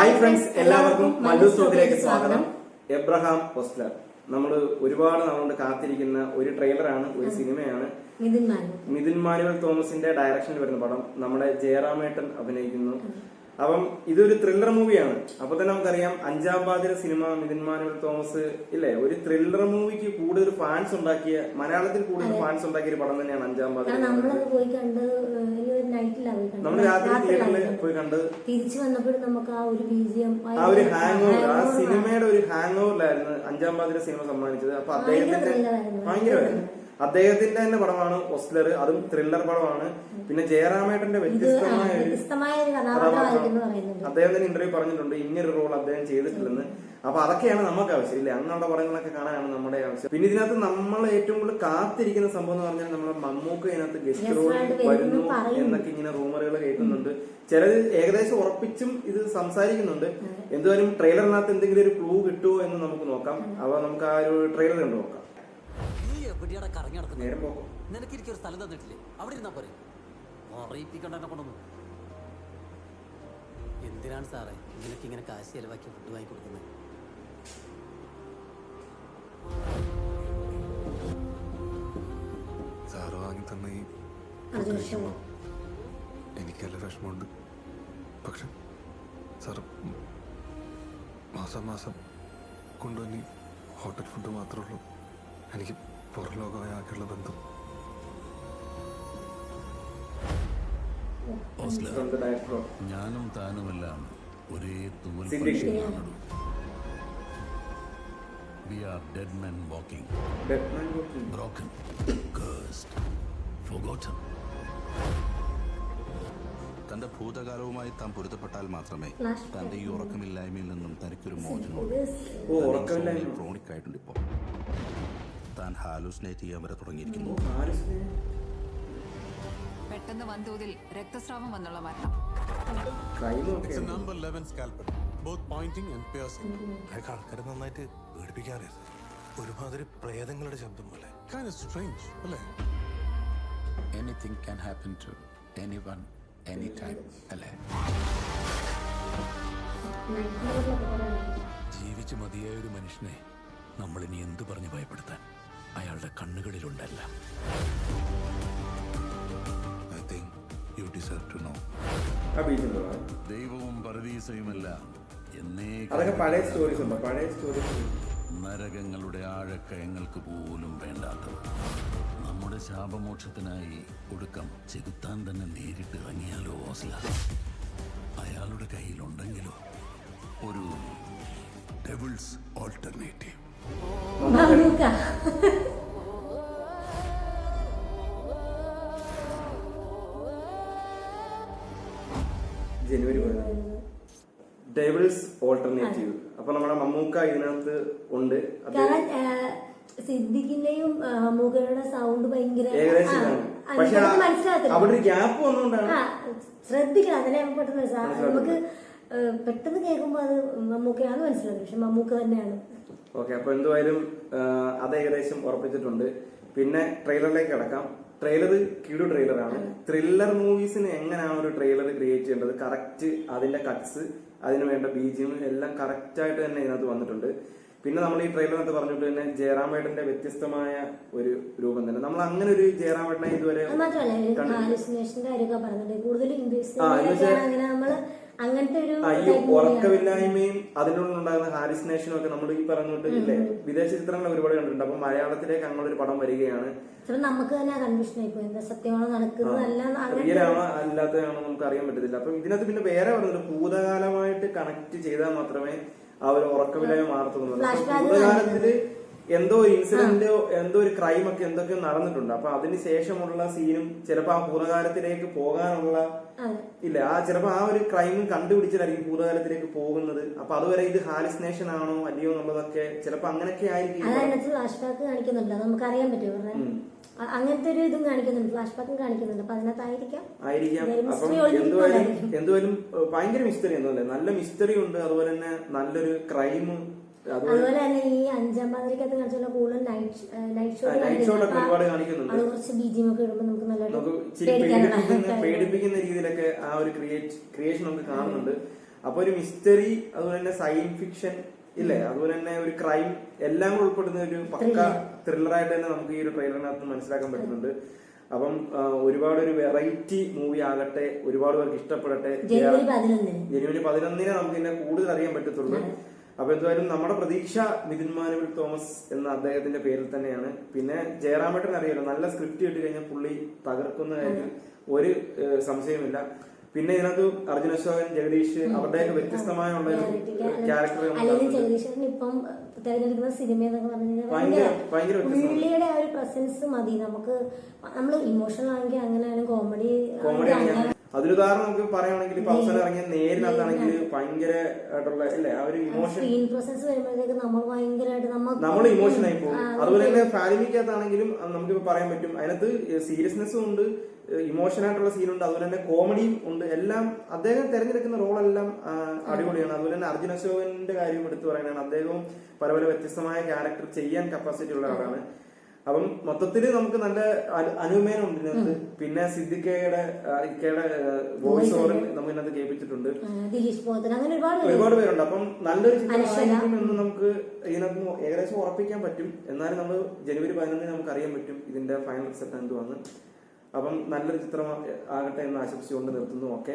Hi friends, എല്ലാവർക്കും മല്ലൂസ് ടോക്കിലേക്ക് സ്വാഗതം. Abraham Ozler നമ്മൾ ഒരുപാട് നാളുകൊണ്ട് കാത്തിരിക്കുന്ന ഒരു ട്രെയിലറാണ്, ഒരു സിനിമയാണ്. മിഥുൻ മാനുവൽ തോമസിന്റെ ഡയറക്ഷനിൽ വരുന്ന പടം. നമ്മുടെ ജയറാമേട്ടൻ അഭിനയിക്കുന്നു. അപ്പം ഇതൊരു ത്രില്ലർ മൂവിയാണ്. അപ്പൊ തന്നെ നമുക്കറിയാം, അഞ്ചാം പാതിര സിനിമ മിഥുൻ മാനുവൽ തോമസ് ഇല്ലേ, ഒരു ത്രില്ലർ മൂവിക്ക് കൂടുതൽ ഫാൻസ് ഉണ്ടാക്കിയ, മലയാളത്തിൽ കൂടുതൽ ഫാൻസ് ഉണ്ടാക്കിയ ഒരു പടം തന്നെയാണ് അഞ്ചാം പാതിര. നമ്മൾ രാത്രി തിയേറ്ററിൽ പോയി കണ്ട് തിരിച്ചു വന്നപ്പോഴും നമുക്ക് ആ ഒരു ഹാങ് ഓവർ, ആ സിനിമയുടെ ഒരു ഹാങ് ഓവറിലായിരുന്നു അഞ്ചാം പാതിര സിനിമ സമ്മാനിച്ചത്. അപ്പൊ അദ്ദേഹത്തിന്റെ ഭയങ്കരമായിരുന്നു. അദ്ദേഹത്തിന്റെ തന്നെ പടമാണ് ഓസ്ലർ, അതും ത്രില്ലർ പടമാണ്. പിന്നെ ജയറാമേട്ടന്റെ വ്യത്യസ്തമായ അദ്ദേഹം തന്നെ ഇന്റർവ്യൂ പറഞ്ഞിട്ടുണ്ട്, ഇങ്ങനൊരു റോൾ അദ്ദേഹം ചെയ്തിട്ടില്ലെന്ന്. അപ്പൊ അതൊക്കെയാണ് നമുക്ക് ആവശ്യം, ഇല്ലേ? അങ്ങനെയുള്ള പടങ്ങളൊക്കെ കാണാനാണ് നമ്മുടെ ആവശ്യം. പിന്നെ ഇതിനകത്ത് നമ്മൾ ഏറ്റവും കൂടുതൽ കാത്തിരിക്കുന്ന സംഭവം എന്ന് പറഞ്ഞാൽ നമ്മുടെ മമ്മൂക്ക ഇതിനകത്ത് ഗസ്റ്റ് റോൾ വരുന്നു എന്നൊക്കെ ഇങ്ങനെ റൂമറുകൾ കേൾക്കുന്നുണ്ട്. ചിലത് ഏകദേശം ഉറപ്പിച്ചും ഇത് സംസാരിക്കുന്നുണ്ട്. എന്തായാലും ട്രെയിലറിനകത്ത് എന്തെങ്കിലും ഒരു ക്ലൂ കിട്ടുമോ എന്ന് നമുക്ക് നോക്കാം. അപ്പൊ നമുക്ക് ആ ഒരു ട്രെയിലർ കണ്ടു നോക്കാം. നിനക്ക് എനിക്കൊരു സ്ഥലം തന്നിട്ടില്ലേ, അവിടെ ഇരുന്നാ പോരെ. അറിയിപ്പിക്കണ്ട കൊണ്ടൊന്നും. എന്തിനാണ് സാറേ നിനക്ക് ഇങ്ങനെ കാശ് ചെലവാക്കി ഫുഡ് വാങ്ങി കൊടുക്കുന്നത്? സാറ് വാങ്ങി തന്ന ഈ എനിക്കല്ല വിഷമമുണ്ട്. പക്ഷെ സാറ് മാസം മാസം കൊണ്ടുവന്നി ഹോട്ടൽ ഫുഡ് മാത്രമേ ഉള്ളൂ. എനിക്ക് പുറം ലോകമായ ആക്കിയുള്ള ബന്ധം. ഞാനും താനുമെല്ലാം ഒരേ തൂവൽ. We are dead men walking. Broken, cursed, forgotten. തന്റെ ഭൂതകാലവുമായി താൻ പൊരുത്തപ്പെട്ടാൽ മാത്രമേ തന്റെ ഈ ഉറക്കമില്ലായ്മയിൽ നിന്നും തനിക്കൊരു മോചനമുള്ളൂ. ക്രോണിക് ആയിട്ടുണ്ട്. ഇപ്പോൾ താൻ ഹാലൂസിനേറ്റ് ചെയ്യാൻ വരെ തുടങ്ങിയിരിക്കുന്നു. പെട്ടെന്ന് വൻതോതിൽ രക്തസ്രാവം വന്നുള്ള മരണം. ആൾക്കാരെ നന്നായിട്ട് പേടിപ്പിക്കാറില്ല. ഒരുമാതിരി പ്രേതങ്ങളുടെ ശബ്ദം പോലെ. Anything can happen to anyone, anytime. അല്ലേ? ജീവിച്ച് മതിയായ ഒരു മനുഷ്യനെ നമ്മളിനി എന്തു പറഞ്ഞ് ഭയപ്പെടുത്താൻ? അയാളുടെ കണ്ണുകളിലുണ്ടല്ല. ദൈവവും പരദീസയുമെല്ലാം നരകങ്ങളുടെ ആഴക്കയങ്ങൾക്ക് പോലും വേണ്ടാത്തത്. നമ്മുടെ ശാപമോക്ഷത്തിനായി ഒടുക്കം ചെകുത്താൻ തന്നെ നേരിട്ട് ഇറങ്ങിയാലോ ഓസ്ല? അയാളുടെ കയ്യിലുണ്ടെങ്കിലോ ഒരു ഡെവിൾസ് ഓൾട്ടർനേറ്റീവ്. ജനുവരി ഡെവിൾസ് ഓൾട്ടർനേറ്റീവ്. അപ്പൊ നമ്മുടെ മമ്മൂക്ക ഇതിനകത്ത് ഉണ്ട്. സിദ്ദിഖിന്റെയും മമ്മൂക്കയുടെ സൗണ്ട് ഭയങ്കര മനസ്സിലാകത്തില്ല. അവിടെ ഒരു ഗ്യാപ്പ് വന്നുകൊണ്ടാണ്. ശ്രദ്ധിക്കണം, അതിനെ പെട്ടെന്ന് നമുക്ക് പെട്ടെന്ന് കേൾക്കുമ്പോ അത് മമ്മൂക്കയാണെന്ന് മനസ്സിലാകും, പക്ഷെ മമ്മൂക്ക തന്നെയാണ്. ഓക്കെ, അപ്പൊ എന്തുവായാലും അത് ഏകദേശം ഉറപ്പിച്ചിട്ടുണ്ട്. പിന്നെ ട്രെയിലറിലേക്ക് കിടക്കാം. ട്രെയിലർ കിടു ട്രെയിലറാണ്. ത്രില്ലർ മൂവീസിന് എങ്ങനെയാണ് ഒരു ട്രെയിലർ ക്രിയേറ്റ് ചെയ്യേണ്ടത്, കറക്റ്റ് അതിന്റെ കട്ട്സ്, അതിന് വേണ്ട ബീജിയം എല്ലാം കറക്റ്റ് ആയിട്ട് തന്നെ ഇതിനകത്ത് വന്നിട്ടുണ്ട്. പിന്നെ നമ്മൾ ഈ ട്രെയിലറിനകത്ത് പറഞ്ഞിട്ട് തന്നെ ജയറാമേട്ടന്റെ വ്യത്യസ്തമായ ഒരു രൂപം തന്നെ. നമ്മൾ അങ്ങനെ ഒരു ജയറാമേട്ടനെ ഇതുവരെ ഉറക്കമില്ലായ്മയും അതിനുള്ളിലുണ്ടാകുന്ന ഹാലിസിനേഷനും ഒക്കെ നമ്മൾ ഈ പറഞ്ഞിട്ട് ഇല്ലേ, വിദേശ ചിത്രങ്ങൾ ഒരുപാട് കണ്ടിട്ടുണ്ട്. അപ്പൊ മലയാളത്തിലേക്ക് അങ്ങനൊരു പടം വരികയാണ്. നമുക്ക് തന്നെ കൺഫ്യൂഷൻ ആയിപ്പോയി, സത്യമാണോ നടക്കുന്നത് റിയലാണോ അല്ലാത്തതാണോ നമുക്ക് അറിയാൻ പറ്റത്തില്ല. അപ്പൊ ഇതിനകത്ത് പിന്നെ വേറെ പറഞ്ഞിട്ട് ഭൂതകാലമായിട്ട് കണക്ട് ചെയ്താൽ മാത്രമേ ആ ഒരു ഉറക്കമില്ലായ്മ മാറത്തുള്ളൂ. ഭൂതകാലത്തില് എന്തോ ഒരു ഇൻസിഡന്റോ എന്തോ ഒരു ക്രൈം ഒക്കെ എന്തൊക്കെയോ നടന്നിട്ടുണ്ട്. അപ്പൊ അതിന് ശേഷമുള്ള സീനും ചിലപ്പോ ആ ഭൂതകാലത്തിലേക്ക് പോകാനുള്ള ഇല്ല, ആ ചിലപ്പോ ആ ഒരു ക്രൈം കണ്ടുപിടിച്ചിട്ടായിരിക്കും ഭൂതകാലത്തിലേക്ക് പോകുന്നത്. അപ്പൊ അതുവരെ ഇത് ഹാലിസിനേഷൻ ആണോ അല്ലയോ എന്നുള്ളതൊക്കെ ചിലപ്പോ അങ്ങനെയൊക്കെ ആയിരിക്കും. ഫ്ലാഷ് ബാക്ക് കാണിക്കുന്നുണ്ട്, നമുക്ക് അറിയാൻ പറ്റുമോ? അങ്ങനത്തെ ഒരു ഇതും കാണിക്കുന്നുണ്ട്, ഫ്ലാഷ് ബാക്കും കാണിക്കുന്നുണ്ട്. അപ്പൊ അതിനകത്തായിരിക്കാം. അപ്പം എന്തുവായാലും ഭയങ്കര മിസ്റ്ററി ഒന്നുമല്ലേ, നല്ല മിസ്റ്ററി ഉണ്ട്. അതുപോലെ തന്നെ നല്ലൊരു ക്രൈമും. അതുപോലെ തന്നെ ഈ അഞ്ചാം പാതിരക്കകത്ത് കാണിച്ചുള്ള കൂടുതൽ നൈറ്റ് ഷോ അത് കുറച്ച് ബീജിയം ഒക്കെ ഇടുമ്പോൾ നമുക്ക് നല്ലൊരു പേടിപ്പിക്കുന്ന രീതിയിലൊക്കെ ആ ഒരു ക്രിയേഷൻ നമുക്ക് കാണുന്നുണ്ട്. അപ്പൊ ഒരു മിസ്റ്ററി, അതുപോലെ തന്നെ സയൻസ് ഫിക്ഷൻ ഇല്ലേ, അതുപോലെ തന്നെ ഒരു ക്രൈം എല്ലാം കൂടെ ഉൾപ്പെടുന്ന ഒരു പക്ക ത്രില്ലറായിട്ട് തന്നെ നമുക്ക് ഈ ഒരു ട്രെയിലറിനകത്ത് മനസ്സിലാക്കാൻ പറ്റുന്നുണ്ട്. അപ്പം ഒരുപാട് ഒരു വെറൈറ്റി മൂവി ആകട്ടെ, ഒരുപാട് പേർക്ക് ഇഷ്ടപ്പെടട്ടെ. ജനുവരി 11 നമുക്ക് ഇതിനെ കൂടുതൽ അറിയാൻ പറ്റത്തുള്ളൂ. അപ്പൊ എന്തായാലും നമ്മുടെ പ്രതീക്ഷ മിഥുൻ മാനുവൽ തോമസ് എന്ന അദ്ദേഹത്തിന്റെ പേരിൽ തന്നെയാണ്. പിന്നെ ജയറാമേട്ടൻ അറിയാലോ, നല്ല സ്ക്രിപ്റ്റ് കിട്ടി കഴിഞ്ഞാൽ പുള്ളി തകർക്കുന്ന കാര്യം ഒരു സംശയമില്ല. പിന്നെ ഇതിനകത്ത് അർജുൻ അശോകൻ, ജഗദീഷ് അവരുടെയൊക്കെ വ്യത്യസ്തമായുള്ള ഒരു ക്യാരക്ടർ അല്ലെങ്കിൽ ജഗദീശ്വരൻ ഇപ്പം തിരഞ്ഞെടുക്കുന്ന സിനിമ എന്നൊക്കെ പറഞ്ഞു ഭയങ്കര പുള്ളിയുടെ ആ ഒരു പ്രസൻസ് മതി നമുക്ക്. നമ്മൾ ഇമോഷണൽ ആണെങ്കിൽ അങ്ങനെയാണ്, കോമഡി അതിലുദാഹരണം നമുക്ക് പറയുകയാണെങ്കിൽ ഇപ്പൊ അവസാനം ഇറങ്ങിയ നേരിനകത്താണെങ്കിൽ ഭയങ്കര ആയിട്ടുള്ള അല്ലേ ആ ഒരു ഇമോഷൻ, സ്ക്രീൻ പ്രസൻസ് വരുമ്പോഴത്തേക്ക് നമ്മൾ ഭയങ്കരമായിട്ട് നമ്മൾ ഇമോഷൻ ആയി പോകും. അതുപോലെ തന്നെ ഫാമിലിക്കകത്താണെങ്കിലും നമുക്കിപ്പോ പറയാൻ പറ്റും, അതിനകത്ത് സീരിയസ്നെസ്സും ഉണ്ട്, ഇമോഷൻ ആയിട്ടുള്ള സീനുണ്ട്, അതുപോലെ തന്നെ കോമഡിയും ഉണ്ട്. എല്ലാം അദ്ദേഹം തിരഞ്ഞെടുക്കുന്ന റോളെല്ലാം അടിപൊളിയാണ്. അതുപോലെ തന്നെ അർജുൻ അശോകന്റെ കാര്യം എടുത്തു പറയാനാണ്, അദ്ദേഹവും പല പല വ്യത്യസ്തമായ ക്യാരക്ടർ ചെയ്യാൻ കപ്പാസിറ്റി ഉള്ള ആളാണ്. അപ്പം മൊത്തത്തില് നമുക്ക് നല്ല അനുമേനുണ്ട് ഇതിനകത്ത്. പിന്നെ സിദ്ദിഖയുടെ വോയിസ് ഓവർ നമുക്ക് ഇതിനകത്ത് കേൾപ്പിച്ചിട്ടുണ്ട്. ഒരുപാട് പേരുണ്ട്. അപ്പം നല്ലൊരു ചിത്രമായിരിക്കും എന്ന് നമുക്ക് ഇതിനകത്ത് ഏകദേശം ഉറപ്പിക്കാൻ പറ്റും. എന്നാലും നമ്മൾ ജനുവരി 11 നമുക്ക് അറിയാൻ പറ്റും ഇതിന്റെ ഫൈനൽ റിസൾട്ട് എന്തുവാന്ന്. അപ്പം നല്ലൊരു ചിത്രം ആകട്ടെ എന്ന് ആശംസിച്ചുകൊണ്ട് നിർത്തുന്നു. ഓക്കെ.